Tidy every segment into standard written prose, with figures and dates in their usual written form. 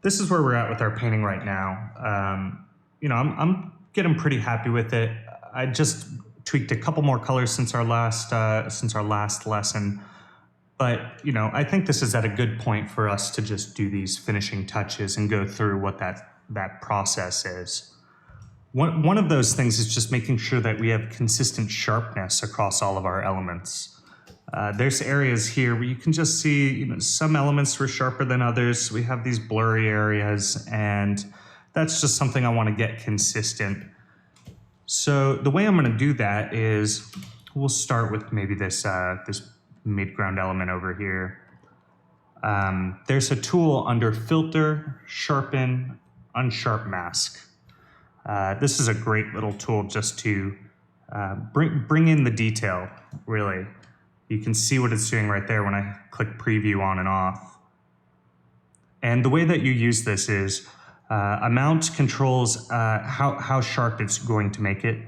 this is where we're at with our painting right now. I'm getting pretty happy with it. I just tweaked a couple more colors since our last lesson. But I think this is at a good point for us to just do these finishing touches and go through what that process is. One of those things is just making sure that we have consistent sharpness across all of our elements. There's areas here where you can just see, some elements were sharper than others. We have these blurry areas, and that's just something I want to get consistent. So the way I'm going to do that is we'll start with maybe this midground element over here. There's a tool under Filter, Sharpen, Unsharp Mask. This is a great little tool just to bring in the detail, really. You can see what it's doing right there when I click Preview on and off. And the way that you use this is Amount controls how sharp it's going to make it.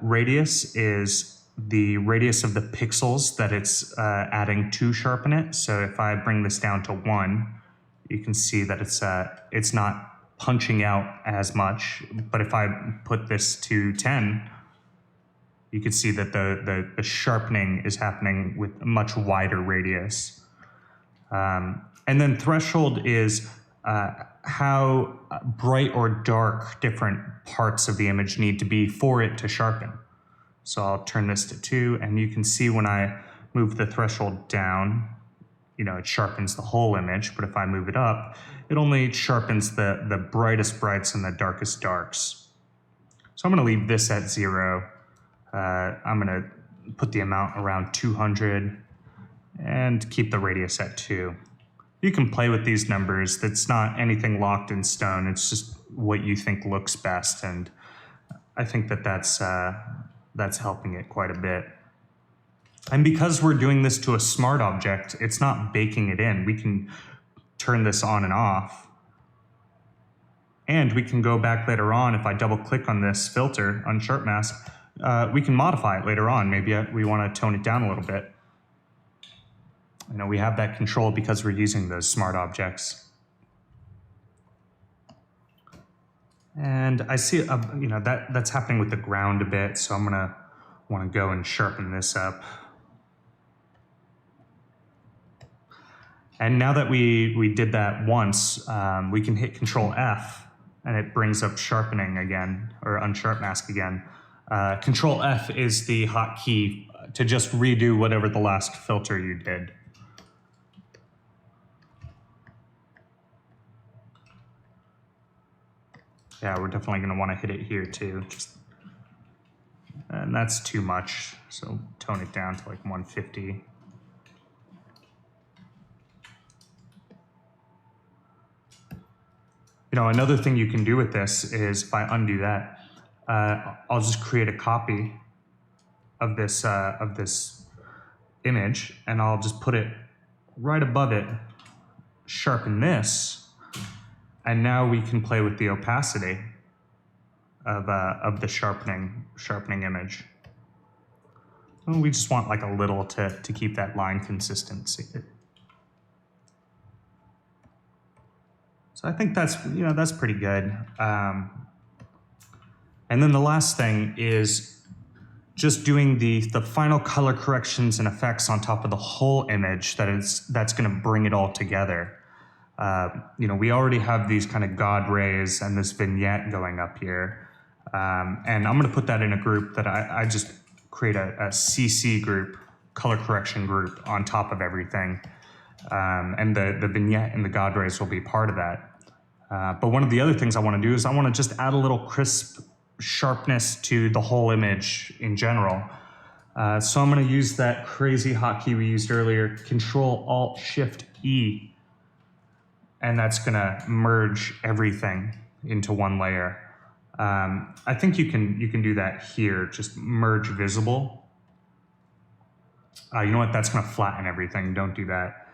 Radius is the radius of the pixels that it's adding to sharpen it. So if I bring this down to 1, you can see that it's not punching out as much. But if I put this to 10, you can see that the sharpening is happening with a much wider radius. And then threshold is how bright or dark different parts of the image need to be for it to sharpen. So I'll turn this to 2, and you can see when I move the threshold down, it sharpens the whole image, but if I move it up, it only sharpens the brightest brights and the darkest darks. So I'm gonna leave this at 0. I'm gonna put the amount around 200 and keep the radius at 2. You can play with these numbers. That's not anything locked in stone. It's just what you think looks best, and I think that's helping it quite a bit. And because we're doing this to a smart object, it's not baking it in. We can turn this on and off. And we can go back later on. If I double click on this filter, Unsharp Mask, we can modify it later on. Maybe we want to tone it down a little bit. We have that control because we're using those smart objects. And I see, that's happening with the ground a bit, so I'm gonna want to go and sharpen this up. And now that we did that once, we can hit Control F, and it brings up sharpening again, or Unsharp Mask again. Control F is the hotkey to just redo whatever the last filter you did. Yeah, we're definitely going to want to hit it here too. And that's too much, so tone it down to like 150. Another thing you can do with this is if I undo that, I'll just create a copy of this image, and I'll just put it right above it, sharpen this, and now we can play with the opacity of the sharpening image. And we just want like a little to keep that line consistency. So I think that's pretty good. And then the last thing is just doing the final color corrections and effects on top of the whole image that's going to bring it all together. We already have these kind of God rays and this vignette going up here. And I'm going to put that in a group that I just create a CC group, color correction group on top of everything. And the vignette and the God rays will be part of that. But one of the other things I want to do is I want to just add a little crisp sharpness to the whole image in general. So I'm going to use that crazy hotkey we used earlier, Control-Alt-Shift-E, and that's going to merge everything into one layer. I think you can do that here, just merge visible. You know what, that's going to flatten everything, don't do that.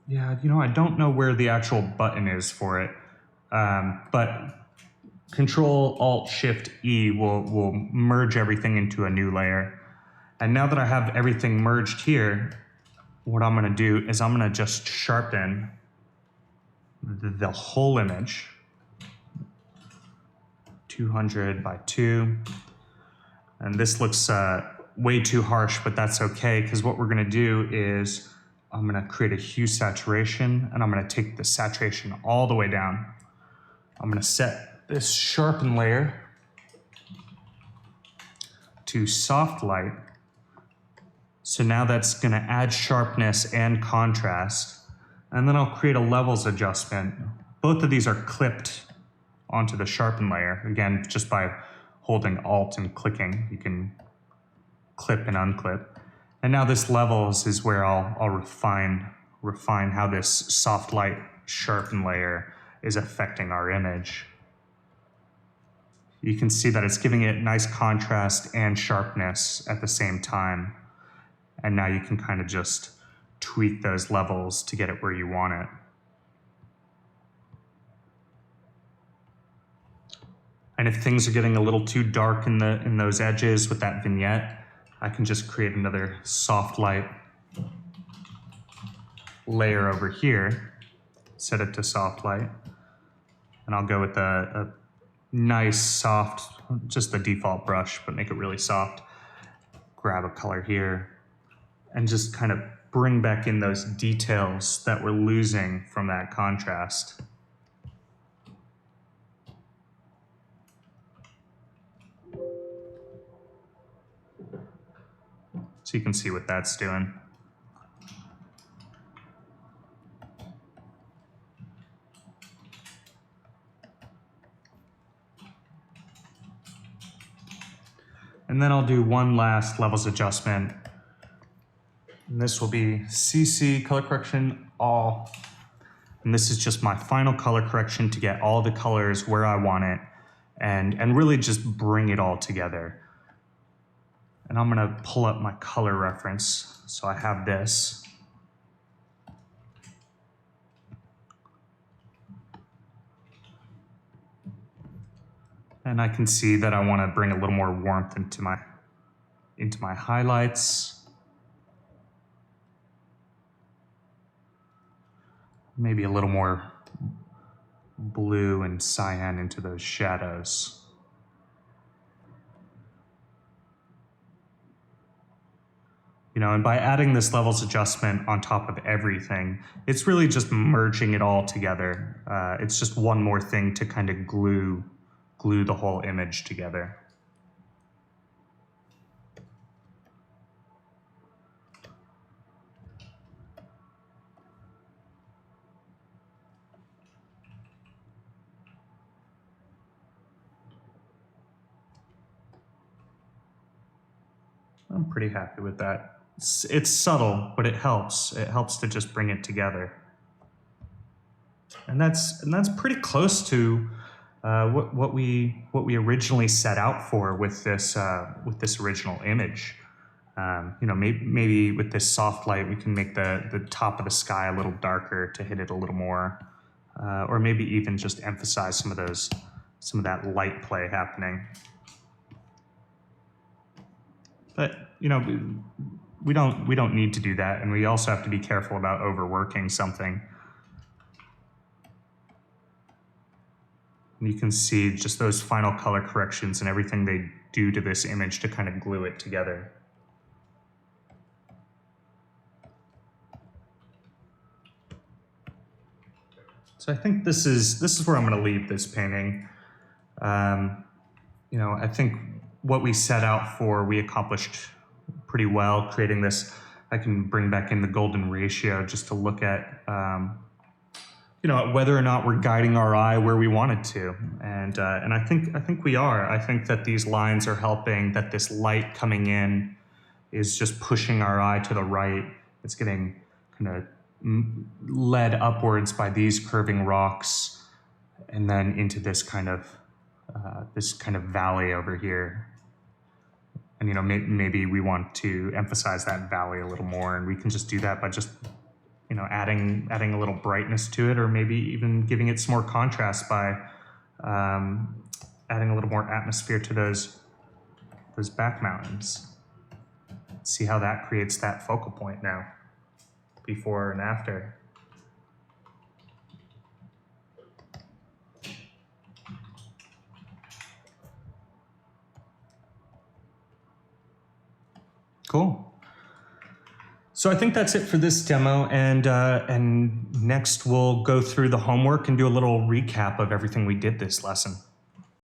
Yeah, I don't know where the actual button is for it, but Control-Alt-Shift-E will merge everything into a new layer. And now that I have everything merged here, what I'm going to do is I'm going to just sharpen the whole image, 200 by 2. And this looks way too harsh, but that's okay, because what we're gonna do is I'm gonna create a hue saturation, and I'm gonna take the saturation all the way down. I'm gonna set this sharpen layer to soft light. So now that's gonna add sharpness and contrast. And then I'll create a levels adjustment. Both of these are clipped onto the sharpen layer. Again, just by holding Alt and clicking, you can clip and unclip. And now this levels is where I'll refine how this soft light sharpen layer is affecting our image. You can see that it's giving it nice contrast and sharpness at the same time. And now you can kind of just tweak those levels to get it where you want it. And if things are getting a little too dark in those edges with that vignette, I can just create another soft light layer over here, set it to soft light, and I'll go with a nice soft, just the default brush, but make it really soft. Grab a color here, and just kind of bring back in those details that we're losing from that contrast. So you can see what that's doing. And then I'll do one last levels adjustment. And this will be CC, color correction, all. And this is just my final color correction to get all the colors where I want it and really just bring it all together. And I'm gonna pull up my color reference. So I have this. And I can see that I wanna bring a little more warmth into my highlights. Maybe a little more blue and cyan into those shadows. You know, and by adding this levels adjustment on top of everything, it's really just merging it all together. It's just one more thing to kind of glue the whole image together. I'm pretty happy with that. It's subtle, but it helps. It helps to just bring it together. And that's pretty close to what we originally set out for with this original image. You know, maybe with this soft light, we can make the top of the sky a little darker to hit it a little more, or maybe even just emphasize some of that light play happening. But you know, we don't need to do that, and we also have to be careful about overworking something. And you can see just those final color corrections and everything they do to this image to kind of glue it together. So I think this is where I'm going to leave this painting. You know, I think what we set out for, we accomplished pretty well, creating this. I can bring back in the golden ratio just to look at, you know, whether or not we're guiding our eye where we want it to. And I think we are. I think that these lines are helping, that this light coming in is just pushing our eye to the right. It's getting kind of led upwards by these curving rocks and then into this kind of valley over here. And, you know, maybe we want to emphasize that valley a little more, and we can just do that by just, you know, adding a little brightness to it, or maybe even giving it some more contrast by adding a little more atmosphere to those back mountains. See how that creates that focal point now, before and after. Cool. So I think that's it for this demo, and next we'll go through the homework and do a little recap of everything we did this lesson.